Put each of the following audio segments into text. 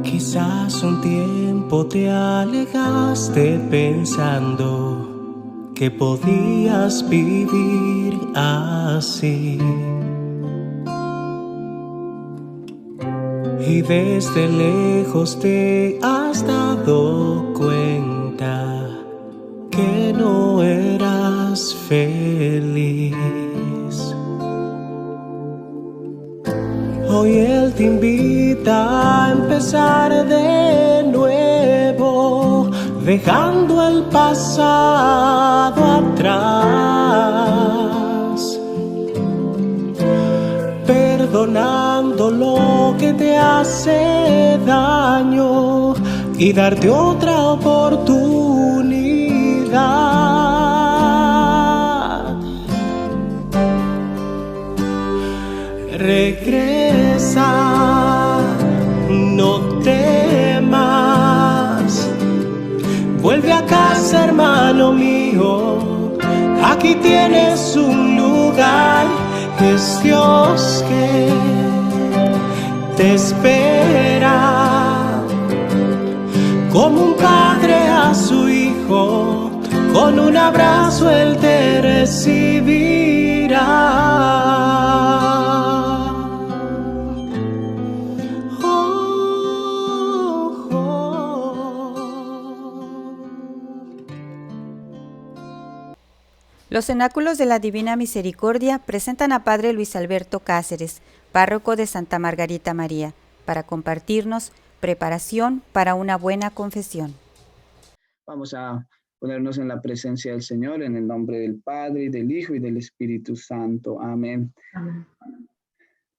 Quizás un tiempo te alejaste pensando que podías vivir así. Y desde lejos te has dado cuenta que no eras feliz. Hoy Él te invita a empezar de nuevo, dejando el pasado atrás, perdonando lo que te hace daño y darte otra oportunidad. Regresa, no temas, vuelve a casa, hermano mío, aquí tienes un lugar, es Dios que te espera, como un padre a su hijo, con un abrazo Él te recibirá. Los cenáculos de la Divina Misericordia presentan a Padre Luis Alberto Cáceres, párroco de Santa Margarita María, para compartirnos preparación para una buena confesión. Vamos a ponernos en la presencia del Señor, en el nombre del Padre, y del Hijo, y del Espíritu Santo. Amén. Amén.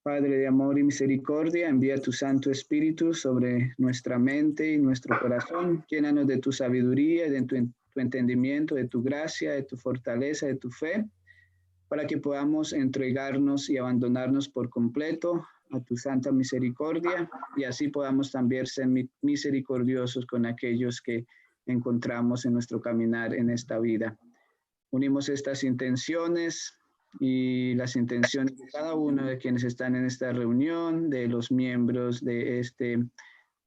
Padre de amor y misericordia, envía tu Santo Espíritu sobre nuestra mente y nuestro corazón. Llénanos de tu sabiduría y de tu entendimiento, de tu gracia, de tu fortaleza, de tu fe, para que podamos entregarnos y abandonarnos por completo a tu santa misericordia, y así podamos también ser misericordiosos con aquellos que encontramos en nuestro caminar en esta vida. Unimos estas intenciones y las intenciones de cada uno de quienes están en esta reunión, de los miembros de este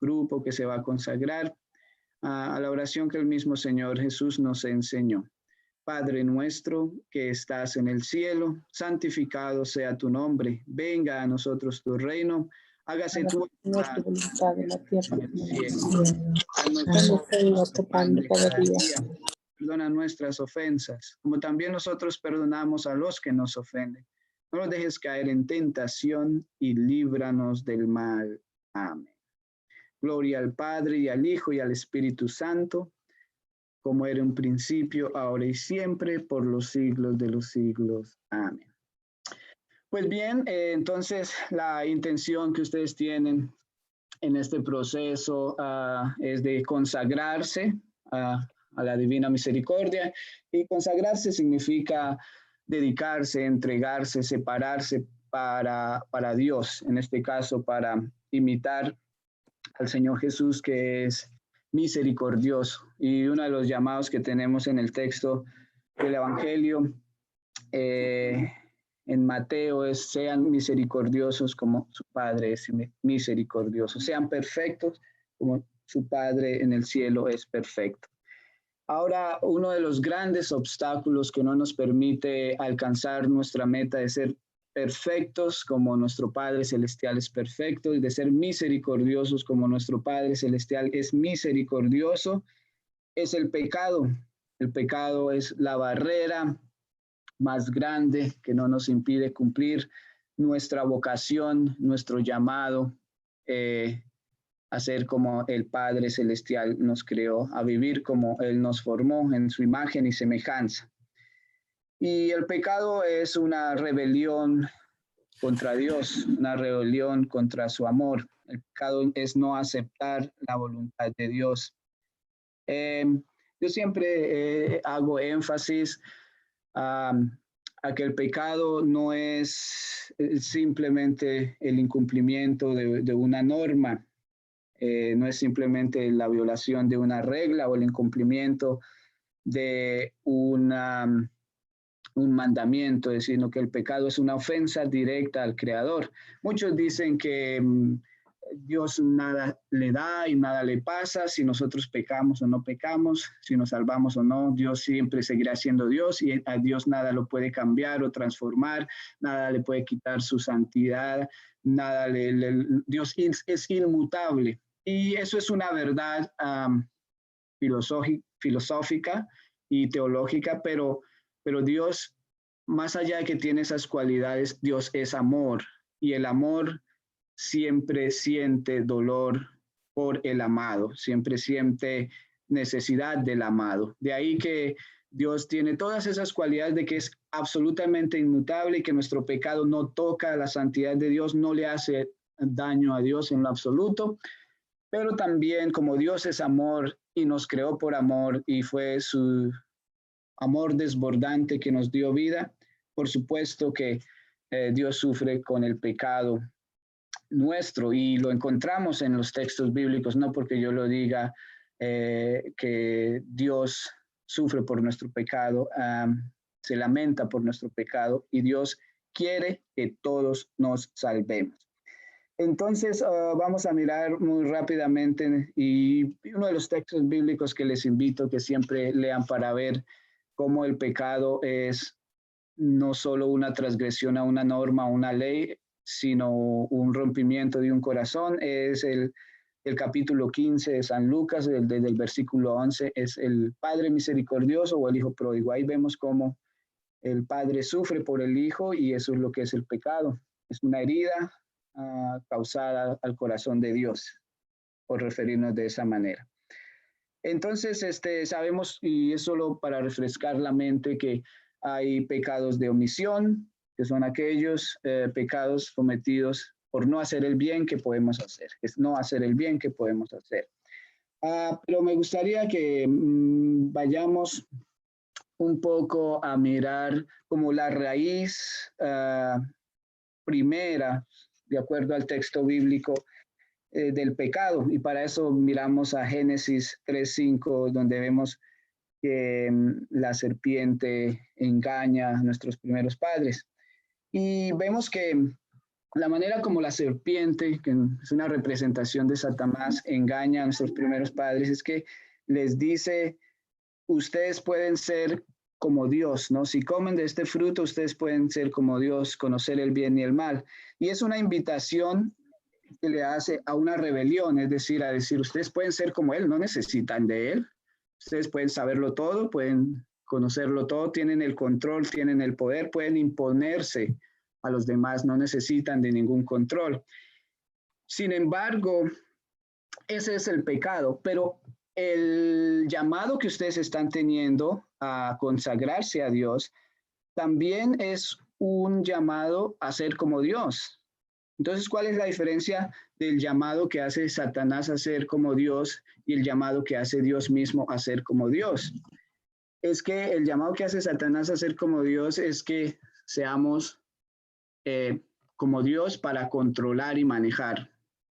grupo que se va a consagrar, a la oración que el mismo Señor Jesús nos enseñó. Padre nuestro que estás en el cielo, santificado sea tu nombre, venga a nosotros tu reino, hágase tu voluntad en la tierra como en el cielo. Danos hoy nuestro pan de cada día. Perdona nuestras ofensas, como también nosotros perdonamos a los que nos ofenden. No nos dejes caer en tentación y líbranos del mal. Amén. Gloria al Padre, y al Hijo, y al Espíritu Santo, como era en un principio, ahora y siempre, por los siglos de los siglos. Amén. Pues bien, entonces la intención que ustedes tienen en este proceso es de consagrarse a la Divina Misericordia, y consagrarse significa dedicarse, entregarse, separarse para Dios, en este caso para imitar al Señor Jesús, que es misericordioso. Y uno de los llamados que tenemos en el texto del Evangelio en Mateo es: sean misericordiosos como su Padre es misericordioso, sean perfectos como su Padre en el cielo es perfecto. Ahora, uno de los grandes obstáculos que no nos permite alcanzar nuestra meta de ser perfectos como nuestro Padre Celestial es perfecto, y de ser misericordiosos como nuestro Padre Celestial es misericordioso, es el pecado. El pecado es la barrera más grande que no nos impide cumplir nuestra vocación, nuestro llamado, a ser como el Padre Celestial nos creó, a vivir como Él nos formó en su imagen y semejanza. Y el pecado es una rebelión contra Dios, una rebelión contra su amor. El pecado es no aceptar la voluntad de Dios. Yo siempre hago énfasis a que el pecado no es simplemente el incumplimiento de una norma, no es simplemente la violación de una regla o el incumplimiento de un mandamiento, sino que el pecado es una ofensa directa al Creador. Muchos dicen que Dios nada le da y nada le pasa, si nosotros pecamos o no pecamos, si nos salvamos o no, Dios siempre seguirá siendo Dios y a Dios nada lo puede cambiar o transformar, nada le puede quitar su santidad, Dios es inmutable. Y eso es una verdad filosófica y teológica, pero Dios, más allá de que tiene esas cualidades, Dios es amor y el amor siempre siente dolor por el amado, siempre siente necesidad del amado. De ahí que Dios tiene todas esas cualidades de que es absolutamente inmutable y que nuestro pecado no toca la santidad de Dios, no le hace daño a Dios en lo absoluto, pero también como Dios es amor y nos creó por amor y fue su amor desbordante que nos dio vida, por supuesto que Dios sufre con el pecado nuestro y lo encontramos en los textos bíblicos, no porque yo lo diga que Dios sufre por nuestro pecado, se lamenta por nuestro pecado y Dios quiere que todos nos salvemos. Entonces vamos a mirar muy rápidamente y uno de los textos bíblicos que les invito que siempre lean para ver cómo el pecado es no solo una transgresión a una norma, a una ley, sino un rompimiento de un corazón. Es el capítulo 15 de San Lucas, desde el versículo 11, es el Padre misericordioso o el Hijo pródigo. Ahí vemos cómo el Padre sufre por el Hijo y eso es lo que es el pecado. Es una herida causada al corazón de Dios, por referirnos de esa manera. Entonces, sabemos, y es solo para refrescar la mente, que hay pecados de omisión, que son aquellos pecados cometidos por no hacer el bien que podemos hacer, es no hacer el bien que podemos hacer. Pero me gustaría que vayamos un poco a mirar como la raíz primera, de acuerdo al texto bíblico, del pecado. Y para eso miramos a Génesis 3:5, donde vemos que la serpiente engaña a nuestros primeros padres. Y vemos que la manera como la serpiente, que es una representación de Satanás, engaña a nuestros primeros padres, es que les dice, ustedes pueden ser como Dios, ¿no? Si comen de este fruto, ustedes pueden ser como Dios, conocer el bien y el mal. Y es una invitación que le hace a una rebelión, es decir, a decir, ustedes pueden ser como Él, no necesitan de Él. Ustedes pueden saberlo todo, pueden conocerlo todo, tienen el control, tienen el poder, pueden imponerse a los demás, no necesitan de ningún control. Sin embargo, ese es el pecado, pero el llamado que ustedes están teniendo a consagrarse a Dios también es un llamado a ser como Dios. Entonces, ¿cuál es la diferencia del llamado que hace Satanás a ser como Dios y el llamado que hace Dios mismo a ser como Dios? Es que el llamado que hace Satanás a ser como Dios es que seamos como Dios para controlar y manejar,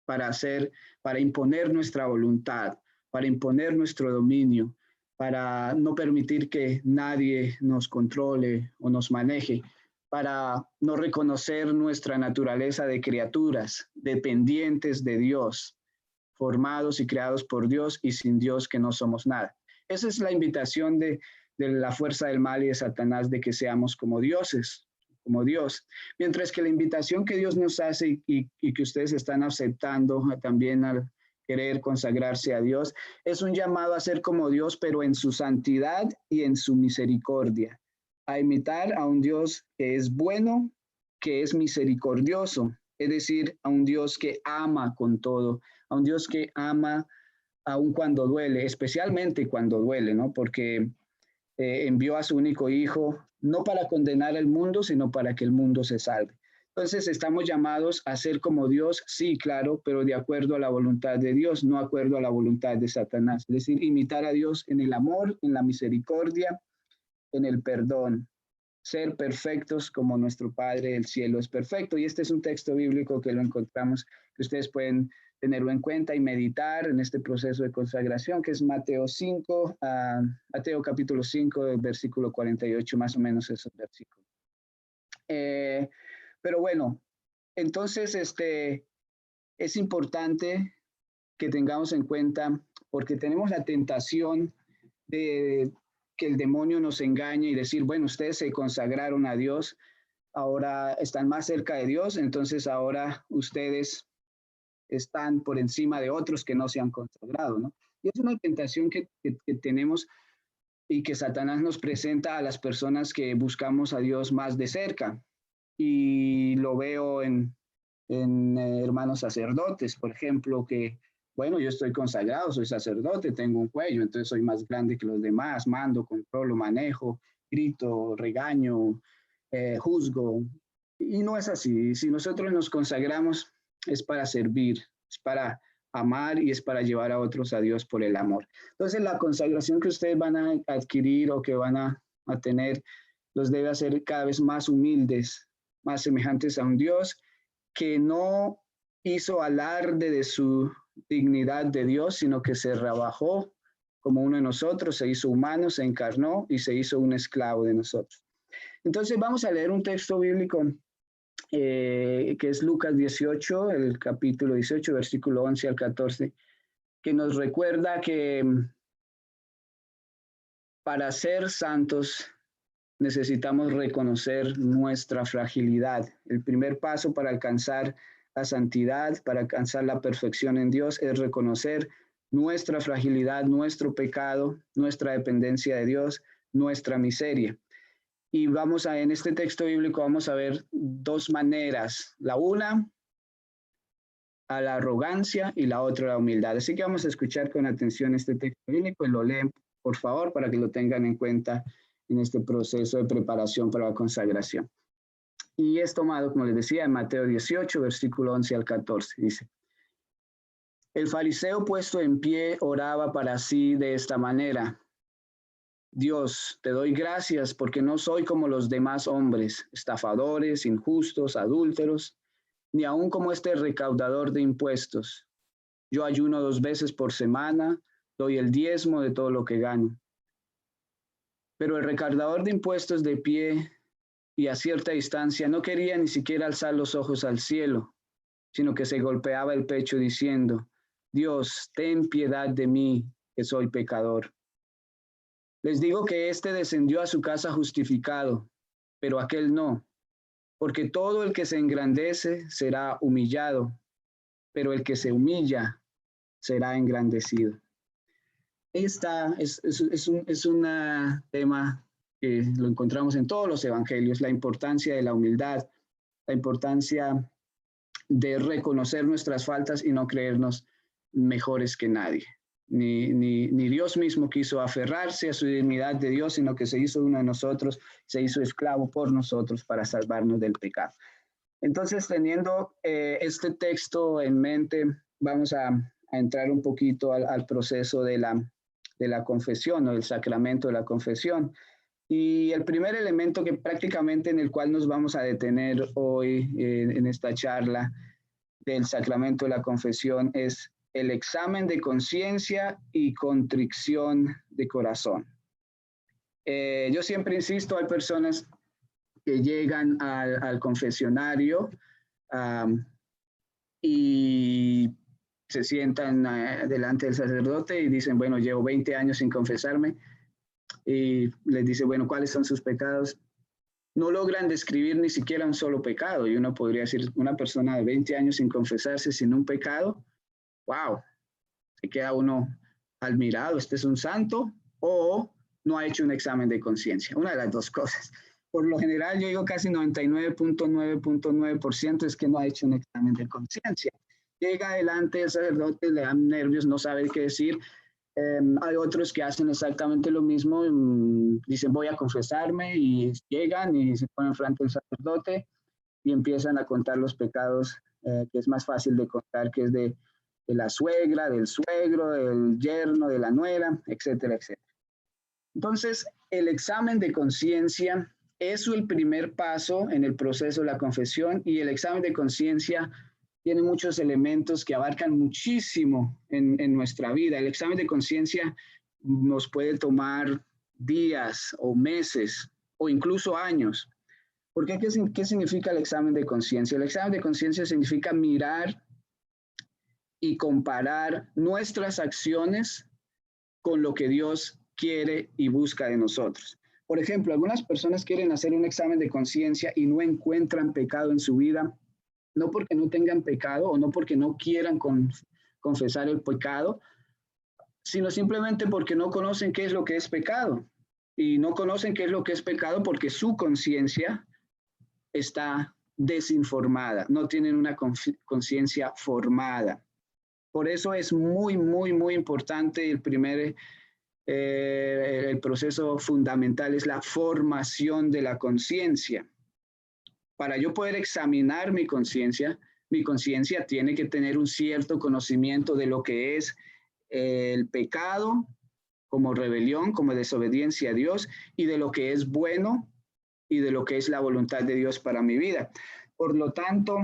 para imponer nuestra voluntad, para imponer nuestro dominio, para no permitir que nadie nos controle o nos maneje, para no reconocer nuestra naturaleza de criaturas, dependientes de Dios, formados y creados por Dios y sin Dios que no somos nada. Esa es la invitación de la fuerza del mal y de Satanás, de que seamos como dioses, como Dios. Mientras que la invitación que Dios nos hace y que ustedes están aceptando también al querer consagrarse a Dios, es un llamado a ser como Dios, pero en su santidad y en su misericordia, a imitar a un Dios que es bueno, que es misericordioso, es decir, a un Dios que ama con todo, a un Dios que ama aun cuando duele, especialmente cuando duele, ¿no? Porque envió a su único hijo, no para condenar al mundo, sino para que el mundo se salve. Entonces estamos llamados a ser como Dios, sí, claro, pero de acuerdo a la voluntad de Dios, no de acuerdo a la voluntad de Satanás. Es decir, imitar a Dios en el amor, en la misericordia, en el perdón. Ser perfectos como nuestro Padre del cielo es perfecto. Y este es un texto bíblico que lo encontramos, que ustedes pueden tenerlo en cuenta y meditar en este proceso de consagración, que es Mateo 5, Mateo capítulo 5, versículo 48, más o menos esos versículos. Pero bueno, entonces es importante que tengamos en cuenta, porque tenemos la tentación de que el demonio nos engañe y decir, bueno, ustedes se consagraron a Dios, ahora están más cerca de Dios, entonces ahora ustedes están por encima de otros que no se han consagrado, ¿no? Y es una tentación que tenemos y que Satanás nos presenta a las personas que buscamos a Dios más de cerca. Y lo veo en hermanos sacerdotes, por ejemplo, que, bueno, yo estoy consagrado, soy sacerdote, tengo un cuello, entonces soy más grande que los demás, mando, controlo, manejo, grito, regaño, juzgo. Y no es así. Si nosotros nos consagramos, es para servir, es para amar y es para llevar a otros a Dios por el amor. Entonces, la consagración que ustedes van a adquirir o que van a tener, los debe hacer cada vez más humildes, más semejantes a un Dios que no hizo alarde de su dignidad de Dios, sino que se rebajó como uno de nosotros, se hizo humano, se encarnó y se hizo un esclavo de nosotros. Entonces vamos a leer un texto bíblico que es Lucas 18, el capítulo 18, versículo 11 al 14, que nos recuerda que para ser santos necesitamos reconocer nuestra fragilidad. El primer paso para alcanzar la santidad, para alcanzar la perfección en Dios, es reconocer nuestra fragilidad, nuestro pecado, nuestra dependencia de Dios, nuestra miseria. Y en este texto bíblico vamos a ver dos maneras. La una, a la arrogancia, y la otra, a la humildad. Así que vamos a escuchar con atención este texto bíblico y lo leen, por favor, para que lo tengan en cuenta en este proceso de preparación para la consagración. Y es tomado, como les decía, en Mateo 18, versículo 11 al 14. Dice: el fariseo puesto en pie oraba para sí de esta manera: Dios, te doy gracias porque no soy como los demás hombres, estafadores, injustos, adúlteros, ni aun como este recaudador de impuestos. Yo ayuno 2 veces por semana, doy el 10º de todo lo que gano. Pero el recaudador de impuestos, de pie y a cierta distancia, no quería ni siquiera alzar los ojos al cielo, sino que se golpeaba el pecho diciendo: Dios, ten piedad de mí, que soy pecador. Les digo que éste descendió a su casa justificado, pero aquel no, porque todo el que se engrandece será humillado, pero el que se humilla será engrandecido. Esta es un tema que lo encontramos en todos los evangelios, la importancia de la humildad, la importancia de reconocer nuestras faltas y no creernos mejores que nadie. Ni Dios mismo quiso aferrarse a su dignidad de Dios, sino que se hizo uno de nosotros, se hizo esclavo por nosotros para salvarnos del pecado. Entonces, teniendo este texto en mente, vamos a entrar un poquito al proceso de la confesión o del sacramento de la confesión. Y el primer elemento que prácticamente en el cual nos vamos a detener hoy en esta charla del sacramento de la confesión es el examen de conciencia y contrición de corazón. Yo siempre insisto, hay personas que llegan al confesionario y se sientan delante del sacerdote y dicen, bueno, llevo 20 años sin confesarme, y les dice, bueno, ¿cuáles son sus pecados? No logran describir ni siquiera un solo pecado, y uno podría decir, una persona de 20 años sin confesarse, sin un pecado, wow, se queda uno admirado, este es un santo, o no ha hecho un examen de conciencia, una de las dos cosas. Por lo general, yo digo casi 99.9% es que no ha hecho un examen de conciencia. Llega adelante el sacerdote, le dan nervios, no sabe qué decir. Hay otros que hacen exactamente lo mismo, dicen voy a confesarme, y llegan y se ponen frente al sacerdote y empiezan a contar los pecados, que es más fácil de contar, que es de la suegra, del suegro, del yerno, de la nuera, etcétera, etcétera. Entonces, el examen de conciencia es el primer paso en el proceso de la confesión, y el examen de conciencia tiene muchos elementos que abarcan muchísimo en nuestra vida. El examen de conciencia nos puede tomar días o meses o incluso años. ¿Por qué? ¿Qué significa el examen de conciencia? El examen de conciencia significa mirar y comparar nuestras acciones con lo que Dios quiere y busca de nosotros. Por ejemplo, algunas personas quieren hacer un examen de conciencia y no encuentran pecado en su vida, no porque no tengan pecado o no porque no quieran confesar el pecado, sino simplemente porque no conocen qué es lo que es pecado. Y no conocen qué es lo que es pecado porque su conciencia está desinformada, no tienen una conciencia formada. Por eso es muy, muy, muy importante el proceso fundamental es la formación de la conciencia. Para yo poder examinar mi conciencia tiene que tener un cierto conocimiento de lo que es el pecado como rebelión, como desobediencia a Dios, y de lo que es bueno y de lo que es la voluntad de Dios para mi vida. Por lo tanto,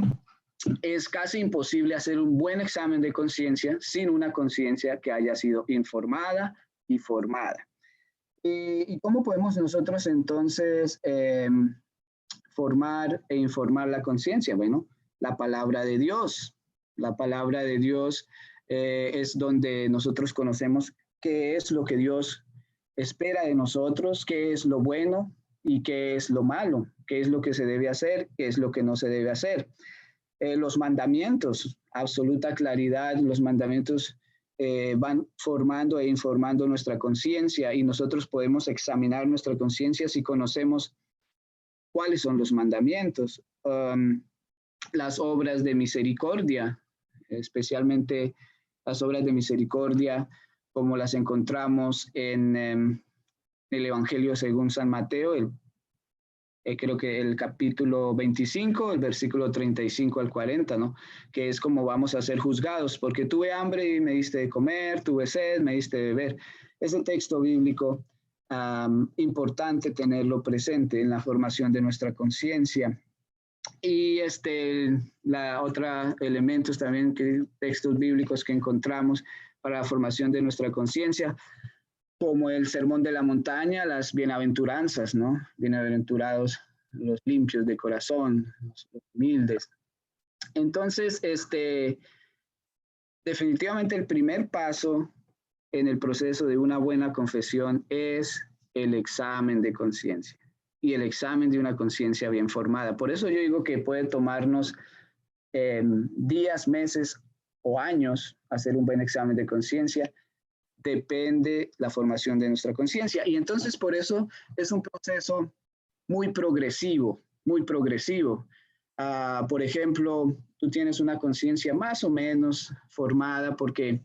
es casi imposible hacer un buen examen de conciencia sin una conciencia que haya sido informada y formada. ¿Y cómo podemos nosotros entonces formar e informar la conciencia? Bueno, la palabra de Dios. La palabra de Dios es donde nosotros conocemos qué es lo que Dios espera de nosotros, qué es lo bueno y qué es lo malo, qué es lo que se debe hacer, qué es lo que no se debe hacer. Los mandamientos, absoluta claridad, los mandamientos van formando e informando nuestra conciencia y nosotros podemos examinar nuestra conciencia si conocemos cuáles son los mandamientos. Las obras de misericordia, especialmente las obras de misericordia como las encontramos en el Evangelio según San Mateo, creo que el capítulo 25, el versículo 35 al 40, ¿no? Que es como vamos a ser juzgados, porque tuve hambre y me diste de comer, tuve sed, me diste de beber. Ese texto bíblico, importante tenerlo presente en la formación de nuestra conciencia. Y elementos también, textos bíblicos que encontramos para la formación de nuestra conciencia, como el Sermón de la Montaña, las bienaventuranzas, ¿no? Bienaventurados los limpios de corazón, los humildes. Entonces, definitivamente el primer paso en el proceso de una buena confesión es el examen de conciencia y el examen de una conciencia bien formada. Por eso yo digo que puede tomarnos días, meses o años hacer un buen examen de conciencia. Depende la formación de nuestra conciencia. Y entonces por eso es un proceso muy progresivo, muy progresivo. Por ejemplo, tú tienes una conciencia más o menos formada porque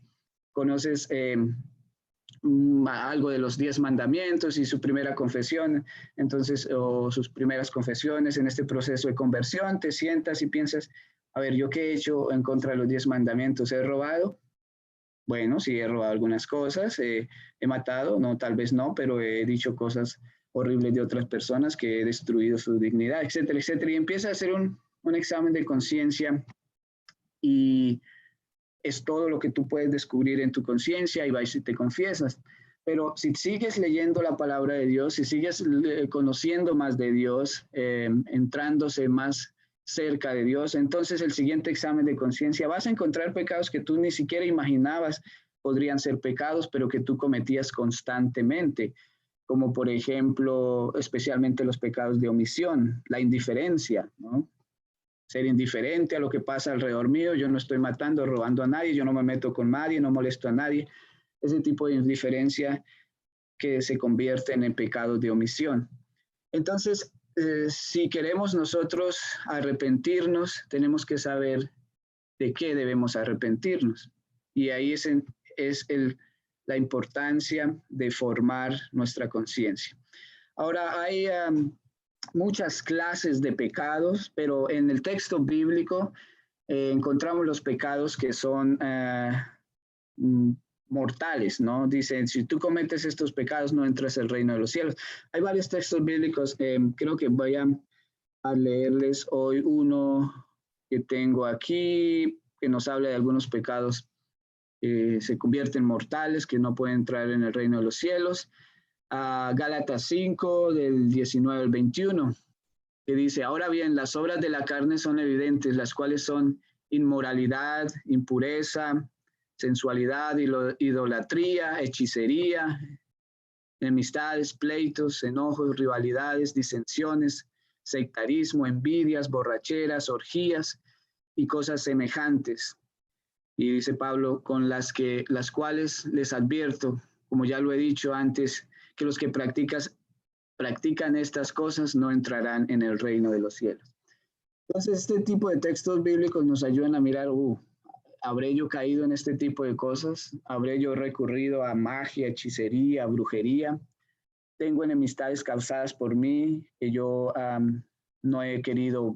conoces algo de los 10 mandamientos y su primera confesión, entonces, o sus primeras confesiones en este proceso de conversión, te sientas y piensas, a ver, ¿yo qué he hecho en contra de los 10 mandamientos? ¿He robado? Bueno, sí, he robado algunas cosas, he matado, no, tal vez no, pero he dicho cosas horribles de otras personas, que he destruido su dignidad, etcétera, etcétera. Y empieza a hacer un examen de conciencia y es todo lo que tú puedes descubrir en tu conciencia y vas y te confiesas. Pero si sigues leyendo la palabra de Dios, si sigues conociendo más de Dios, entrándose más cerca de Dios, entonces el siguiente examen de conciencia vas a encontrar pecados que tú ni siquiera imaginabas podrían ser pecados, pero que tú cometías constantemente, como por ejemplo, especialmente los pecados de omisión, la indiferencia, ¿no? Ser indiferente a lo que pasa alrededor mío, yo no estoy matando, robando a nadie, yo no me meto con nadie, no molesto a nadie, ese tipo de indiferencia que se convierten en pecados de omisión. Entonces, si queremos nosotros arrepentirnos, tenemos que saber de qué debemos arrepentirnos. Y ahí es la importancia de formar nuestra conciencia. Ahora, hay muchas clases de pecados, pero en el texto bíblico encontramos los pecados que son mortales, ¿no? Dicen, si tú cometes estos pecados, no entras al reino de los cielos. Hay varios textos bíblicos, creo que voy a leerles hoy uno que tengo aquí, que nos habla de algunos pecados que se convierten mortales, que no pueden entrar en el reino de los cielos. Gálatas 5, del 19 al 21, que dice, ahora bien, las obras de la carne son evidentes, las cuales son inmoralidad, impureza, sensualidad, idolatría, hechicería, enemistades, pleitos, enojos, rivalidades, disensiones, sectarismo, envidias, borracheras, orgías y cosas semejantes. Y dice Pablo, con las cuales les advierto, como ya lo he dicho antes, que los que practican estas cosas no entrarán en el reino de los cielos. Entonces, este tipo de textos bíblicos nos ayudan a mirar, ¿habré yo caído en este tipo de cosas? ¿Habré yo recurrido a magia, hechicería, brujería? ¿Tengo enemistades causadas por mí que yo no he querido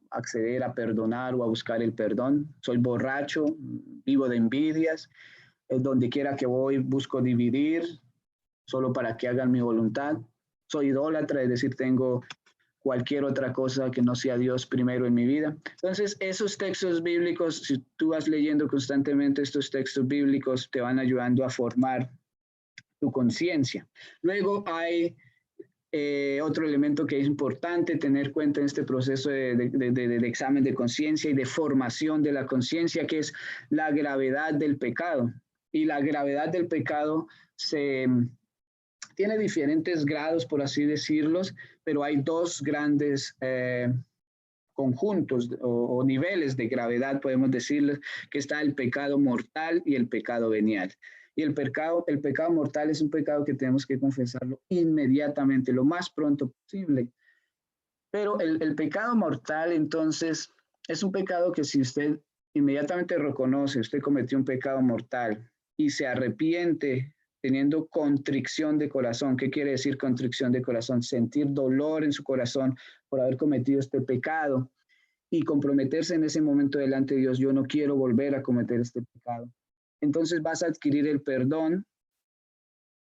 acceder a perdonar o a buscar el perdón? ¿Soy borracho? ¿Vivo de envidias? Donde quiera que voy busco dividir solo para que hagan mi voluntad. ¿Soy idólatra? Es decir, tengo cualquier otra cosa que no sea Dios primero en mi vida. Entonces, esos textos bíblicos, si tú vas leyendo constantemente estos textos bíblicos, te van ayudando a formar tu conciencia. Luego hay otro elemento que es importante tener en cuenta en este proceso de examen de conciencia y de formación de la conciencia, que es la gravedad del pecado. Y la gravedad del pecado tiene diferentes grados, por así decirlos, pero hay dos grandes conjuntos o niveles de gravedad, podemos decirles, que está el pecado mortal y el pecado venial. Y el pecado mortal es un pecado que tenemos que confesarlo inmediatamente, lo más pronto posible. Pero el pecado mortal, entonces, es un pecado que si usted inmediatamente reconoce, usted cometió un pecado mortal y se arrepiente teniendo contrición de corazón. ¿Qué quiere decir contrición de corazón? Sentir dolor en su corazón por haber cometido este pecado y comprometerse en ese momento delante de Dios. Yo no quiero volver a cometer este pecado. Entonces vas a adquirir el perdón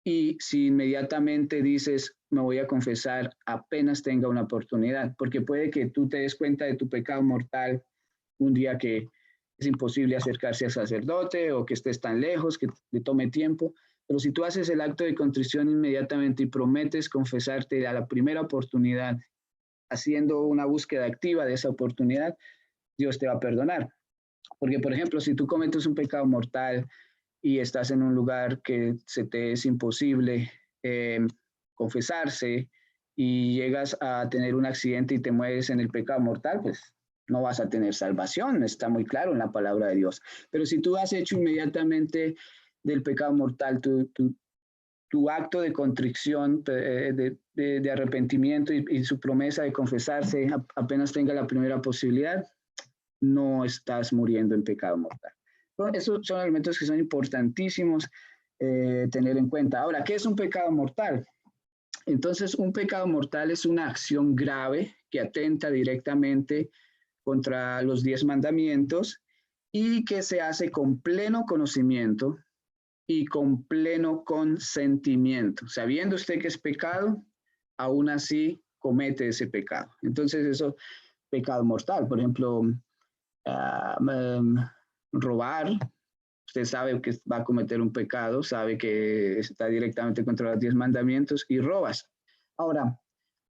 y si inmediatamente dices, me voy a confesar apenas tenga una oportunidad, porque puede que tú te des cuenta de tu pecado mortal un día que es imposible acercarse al sacerdote o que estés tan lejos, que le tome tiempo. Pero si tú haces el acto de contrición inmediatamente y prometes confesarte a la primera oportunidad, haciendo una búsqueda activa de esa oportunidad, Dios te va a perdonar. Porque, por ejemplo, si tú cometes un pecado mortal y estás en un lugar que se te es imposible confesarse y llegas a tener un accidente y te mueres en el pecado mortal, pues no vas a tener salvación, está muy claro en la palabra de Dios. Pero si tú has hecho inmediatamente del pecado mortal tu acto de contrición, de arrepentimiento y su promesa de confesarse apenas tenga la primera posibilidad, no estás muriendo en pecado mortal. Entonces, esos son elementos que son importantísimos tener en cuenta. Ahora, ¿qué es un pecado mortal? Entonces, un pecado mortal es una acción grave que atenta directamente contra los 10 mandamientos y que se hace con pleno conocimiento y con pleno consentimiento. Sabiendo usted que es pecado, aún así comete ese pecado. Entonces, eso, pecado mortal. Por ejemplo, robar, usted sabe que va a cometer un pecado, sabe que está directamente contra los 10 mandamientos y robas. Ahora,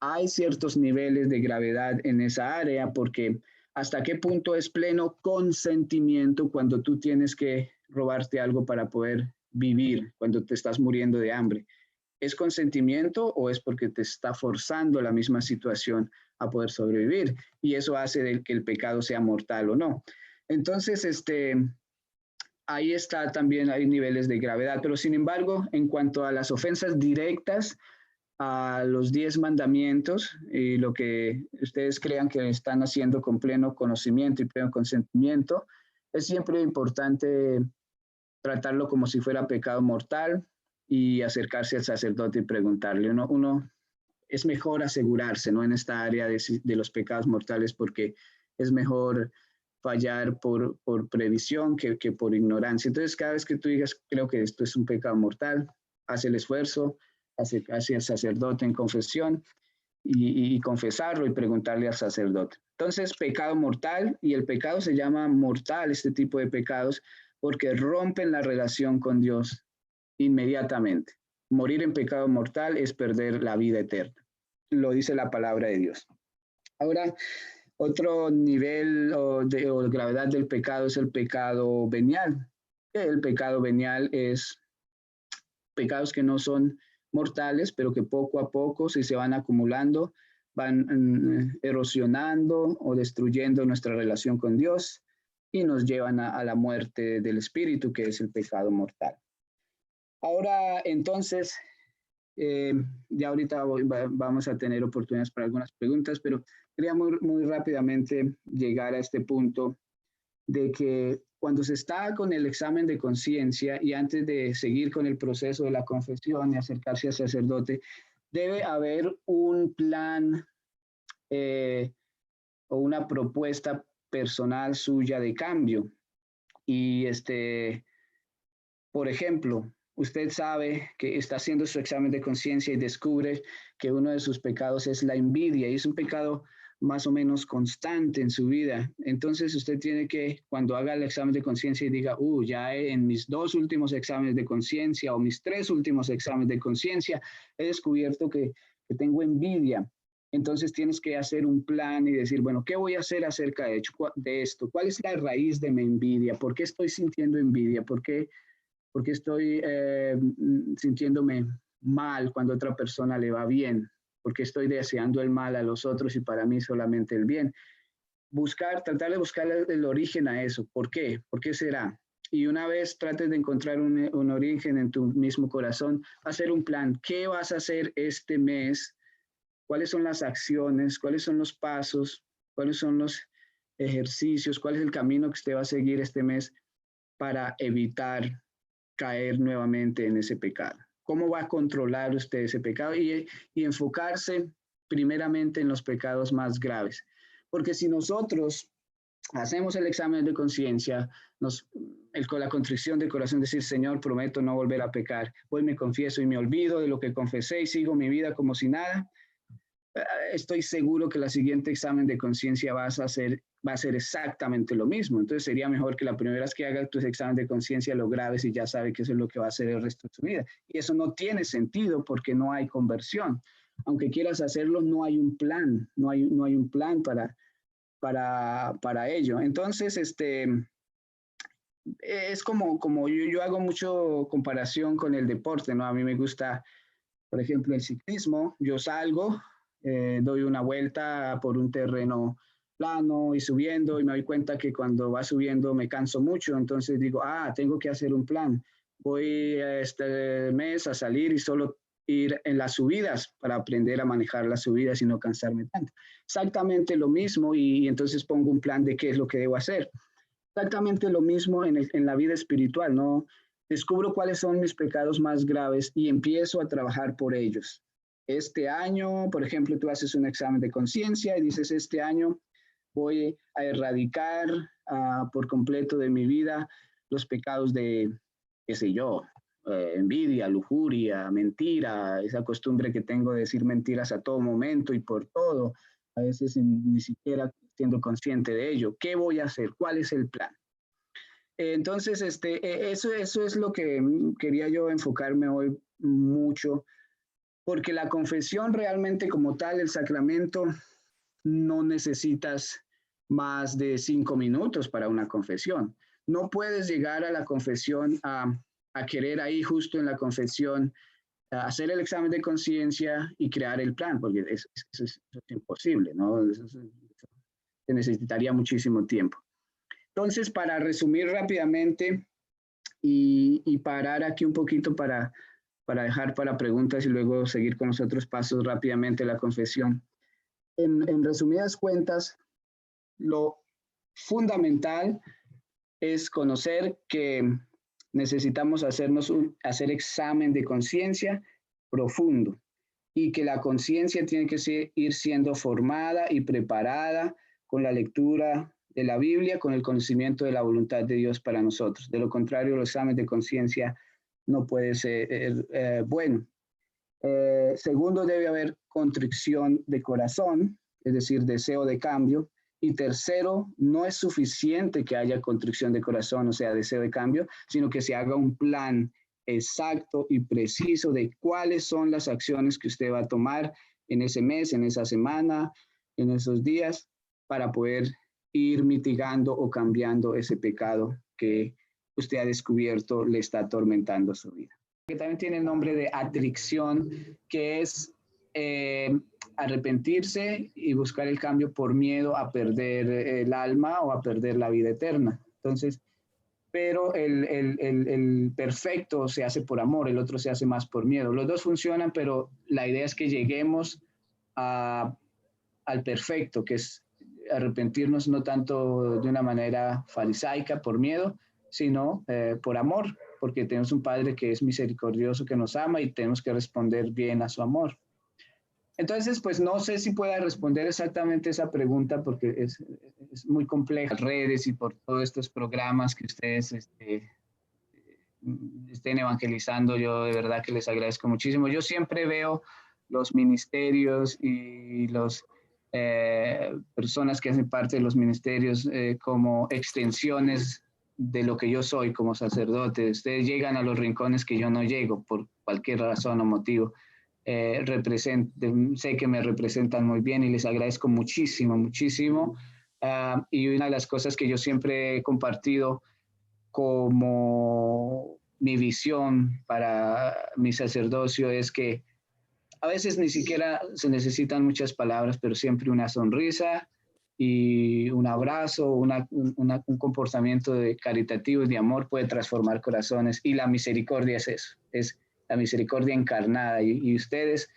hay ciertos niveles de gravedad en esa área porque hasta qué punto es pleno consentimiento cuando tú tienes que robarte algo para poder vivir, cuando te estás muriendo de hambre. ¿Es consentimiento o es porque te está forzando la misma situación a poder sobrevivir? Y eso hace de que el pecado sea mortal o no. Entonces, ahí está también, hay niveles de gravedad, pero sin embargo, en cuanto a las ofensas directas a los 10 mandamientos y lo que ustedes crean que están haciendo con pleno conocimiento y pleno consentimiento, es siempre importante tratarlo como si fuera pecado mortal y acercarse al sacerdote y preguntarle. Uno es mejor asegurarse, ¿no? En esta área de los pecados mortales, porque es mejor fallar por previsión que por ignorancia. Entonces, cada vez que tú digas, creo que esto es un pecado mortal, haz el esfuerzo, acercarse al sacerdote en confesión y confesarlo y preguntarle al sacerdote. Entonces, pecado mortal, y el pecado se llama mortal, este tipo de pecados, porque rompen la relación con Dios inmediatamente. Morir en pecado mortal es perder la vida eterna. Lo dice la palabra de Dios. Ahora, Otro nivel o gravedad del pecado es el pecado venial. El pecado venial es pecados que no son mortales, pero que poco a poco, si se van acumulando, van erosionando o destruyendo nuestra relación con Dios y nos llevan a la muerte del espíritu, que es el pecado mortal. Ahora, entonces, ya ahorita vamos a tener oportunidades para algunas preguntas, pero quería muy rápidamente llegar a este punto de que cuando se está con el examen de conciencia y antes de seguir con el proceso de la confesión y acercarse al sacerdote, debe haber un plan o una propuesta personal suya de cambio. Y por ejemplo, usted sabe que está haciendo su examen de conciencia y descubre que uno de sus pecados es la envidia, y es un pecado más o menos constante en su vida. Entonces usted tiene que, cuando haga el examen de conciencia y diga, ya en mis 2 últimos exámenes de conciencia o mis 3 últimos exámenes de conciencia, he descubierto que tengo envidia. Entonces tienes que hacer un plan y decir, bueno, ¿qué voy a hacer acerca de esto? ¿Cuál es la raíz de mi envidia? ¿Por qué estoy sintiendo envidia? ¿Por qué estoy sintiéndome mal cuando a otra persona le va bien? Porque estoy deseando el mal a los otros y para mí solamente el bien. Tratar de buscar el origen a eso. ¿Por qué? ¿Por qué será? Y una vez trates de encontrar un origen en tu mismo corazón, hacer un plan. ¿Qué vas a hacer este mes? ¿Cuáles son las acciones? ¿Cuáles son los pasos? ¿Cuáles son los ejercicios? ¿Cuál es el camino que usted va a seguir este mes para evitar caer nuevamente en ese pecado? ¿Cómo va a controlar usted ese pecado? Y enfocarse primeramente en los pecados más graves. Porque si nosotros hacemos el examen de conciencia, con la contrición de corazón, decir, Señor, prometo no volver a pecar, hoy me confieso y me olvido de lo que confesé y sigo mi vida como si nada, estoy seguro que el siguiente examen de conciencia va a ser exactamente lo mismo. Entonces sería mejor que la primera vez que haga tu examen de conciencia lo grabes y ya sabe que eso es lo que va a hacer el resto de su vida. Y eso no tiene sentido porque no hay conversión. Aunque quieras hacerlo, no hay un plan, no hay un plan para ello. Entonces, es como yo hago mucho comparación con el deporte, ¿no? A mí me gusta, por ejemplo, el ciclismo. Yo salgo, doy una vuelta por un terreno plano y subiendo, y me doy cuenta que cuando va subiendo me canso mucho, entonces digo, tengo que hacer un plan. Voy este mes a salir y solo ir en las subidas para aprender a manejar las subidas y no cansarme tanto. Exactamente lo mismo, y entonces pongo un plan de qué es lo que debo hacer. Exactamente lo mismo en la vida espiritual, ¿no? Descubro cuáles son mis pecados más graves y empiezo a trabajar por ellos. Este año, por ejemplo, tú haces un examen de conciencia y dices, este año voy a erradicar por completo de mi vida los pecados de, qué sé yo, envidia, lujuria, mentira, esa costumbre que tengo de decir mentiras a todo momento y por todo, a veces ni siquiera siendo consciente de ello. ¿Qué voy a hacer? ¿Cuál es el plan? Entonces, eso es lo que quería yo enfocarme hoy mucho, porque la confesión realmente como tal, el sacramento, no necesitas más de 5 minutos para una confesión. No puedes llegar a la confesión a querer ahí justo en la confesión hacer el examen de conciencia y crear el plan, porque eso es imposible, ¿no? Se necesitaría muchísimo tiempo. Entonces, para resumir rápidamente y parar aquí un poquito para dejar para preguntas y luego seguir con los otros pasos rápidamente la confesión. En resumidas cuentas, lo fundamental es conocer que necesitamos hacer examen de conciencia profundo y que la conciencia tiene que ir siendo formada y preparada con la lectura de la Biblia, con el conocimiento de la voluntad de Dios para nosotros. De lo contrario, el examen de conciencia no puede ser bueno. Segundo, debe haber contrición de corazón, es decir, deseo de cambio. Y tercero, no es suficiente que haya contrición de corazón, o sea, deseo de cambio, sino que se haga un plan exacto y preciso de cuáles son las acciones que usted va a tomar en ese mes, en esa semana, en esos días, para poder ir mitigando o cambiando ese pecado que usted ha descubierto le está atormentando su vida. Que también tiene el nombre de atricción, que es arrepentirse y buscar el cambio por miedo a perder el alma o a perder la vida eterna. Entonces, pero el perfecto se hace por amor, el otro se hace más por miedo. Los dos funcionan, pero la idea es que lleguemos al perfecto, que es arrepentirnos no tanto de una manera farisaica por miedo, sino por amor, porque tenemos un Padre que es misericordioso, que nos ama y tenemos que responder bien a su amor. Entonces, pues no sé si pueda responder exactamente esa pregunta porque es muy compleja. Redes y por todos estos programas que ustedes estén evangelizando, yo de verdad que les agradezco muchísimo. Yo siempre veo los ministerios y los personas que hacen parte de los ministerios como extensiones de lo que yo soy como sacerdote. Ustedes llegan a los rincones que yo no llego por cualquier razón o motivo. Sé que me representan muy bien y les agradezco muchísimo, muchísimo. Y una de las cosas que yo siempre he compartido como mi visión para mi sacerdocio es que a veces ni siquiera se necesitan muchas palabras, pero siempre una sonrisa y un abrazo, un comportamiento caritativo y de amor puede transformar corazones. Y la misericordia es eso, es la misericordia encarnada. Y ustedes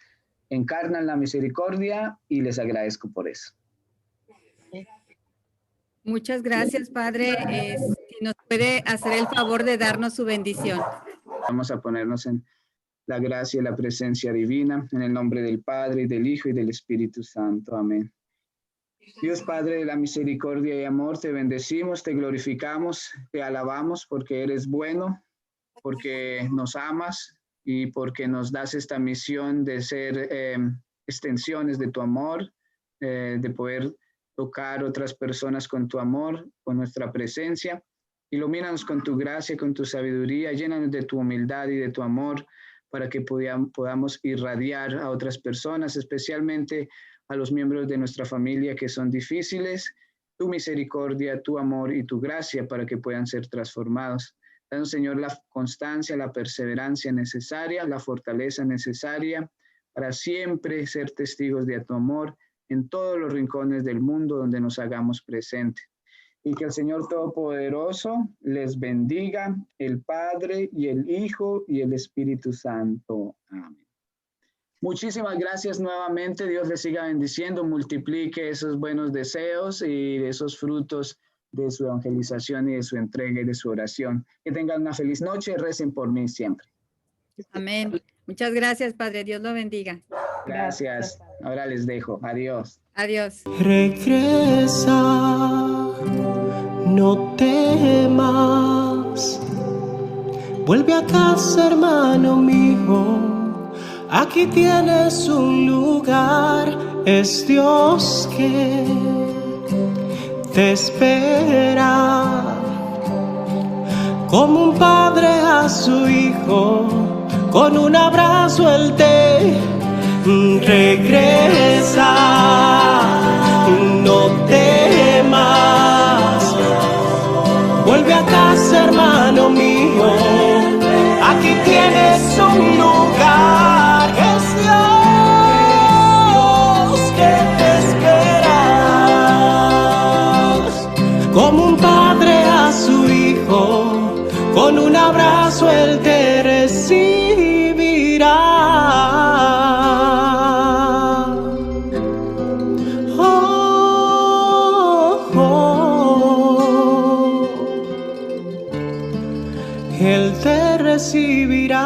encarnan la misericordia y les agradezco por eso. Muchas gracias, Padre. Si nos puede hacer el favor de darnos su bendición. Vamos a ponernos en la gracia y la presencia divina, en el nombre del Padre, y del Hijo, y del Espíritu Santo. Amén. Dios Padre de la misericordia y amor, te bendecimos, te glorificamos, te alabamos porque eres bueno, porque nos amas y porque nos das esta misión de ser extensiones de tu amor, de poder tocar otras personas con tu amor, con nuestra presencia. Ilumínanos con tu gracia, con tu sabiduría, llénanos de tu humildad y de tu amor para que podamos irradiar a otras personas, especialmente a los miembros de nuestra familia que son difíciles, tu misericordia, tu amor y tu gracia para que puedan ser transformados. Danos, Señor, la constancia, la perseverancia necesaria, la fortaleza necesaria para siempre ser testigos de tu amor en todos los rincones del mundo donde nos hagamos presentes. Y que el Señor Todopoderoso les bendiga, el Padre y el Hijo y el Espíritu Santo. Amén. Muchísimas gracias nuevamente. Dios les siga bendiciendo, multiplique esos buenos deseos y esos frutos de su evangelización y de su entrega y de su oración. Que tengan una feliz noche. Recen por mí siempre. Amén. Muchas gracias, Padre. Dios lo bendiga. Gracias. Ahora les dejo. Adiós. Adiós. Regresa, no temas. Vuelve a casa, hermano mío. Aquí tienes un lugar. Es Dios que te espera. Como un padre a su hijo, con un abrazo él te regresa. No temas, vuelve a casa, hermano mío. Aquí tienes un lugar. Es Dios que te espera. Como un padre a su hijo, con un abrazo él te recibirá. Él te recibirá.